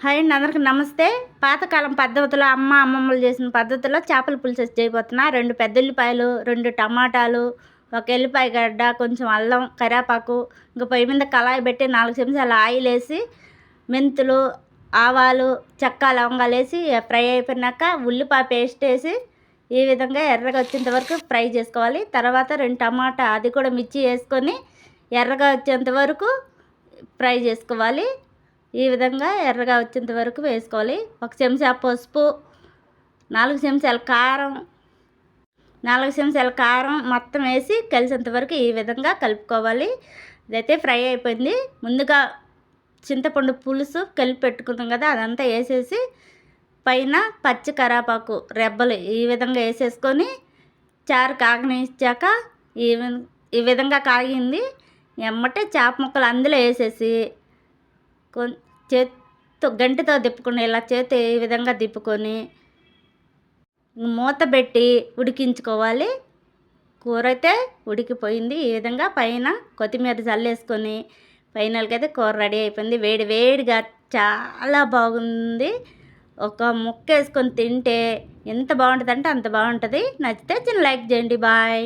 Hi అండి, అందరికి నమస్తే. పాతకాలం పద్ధతిలో అమ్మమ్మలు చేసిన పద్ధతిలో చేపల పులుసు చేయబోతున్నా. 2 పెద్ద ఉల్లిపాయలు, 2 టమాటాలు, ఒక ఎల్లిపాయ గడ్డ, కొంచెం అల్లం, కరివేపాకు, ఇంక పొయ్యి మీద కళాయి పెట్టి 4 చెంచాల ఆయిల్ వేసి మెంతులు, ఆవాలు, చెక్క, లవంగాలు వేసి ఫ్రై అయిపోయినాక ఉల్లిపాయ పేస్ట్ వేసి ఈ విధంగా ఎర్రగా వచ్చేంత వరకు ఫ్రై చేసుకోవాలి. తర్వాత 2 టమాటా అది కూడా మిర్చి వేసుకొని ఎర్రగా వచ్చేంత వరకు ఫ్రై చేసుకోవాలి. ఈ విధంగా ఎర్రగా వచ్చేంత వరకు వేసుకోవాలి. 1 చెంచా పసుపు, 4 చెంచాల కారం, 4 చెంచాల కారం మొత్తం వేసి కలిసేంత వరకు ఈ విధంగా కలుపుకోవాలి. ఇదైతే ఫ్రై అయిపోయింది. ముందుగా చింతపండు పులుసు కలిపి పెట్టుకున్నాం కదా, అదంతా వేసేసి పైన పచ్చి కరివేపాకు రెబ్బలు ఈ విధంగా వేసేసుకొని చారు కాగనిచ్చాక ఈ విధంగా కాగింది ఎమ్మటే చేప ముక్కలు అందులో వేసేసి చేత్తో గంటితో తిప్పుకొని ఇలా చేతి ఈ విధంగా తిప్పుకొని మూత పెట్టి ఉడికించుకోవాలి. కూర అయితే ఉడికిపోయింది. ఈ విధంగా పైన కొత్తిమీర చల్లేసుకొని ఫైనల్కైతే కూర రెడీ అయిపోయింది. వేడి వేడిగా చాలా బాగుంది. ఒక ముక్క వేసుకొని తింటే ఎంత బాగుంటుంది అంటే అంత బాగుంటుంది. నచ్చితే చిన్న లైక్ చేయండి. బాయ్.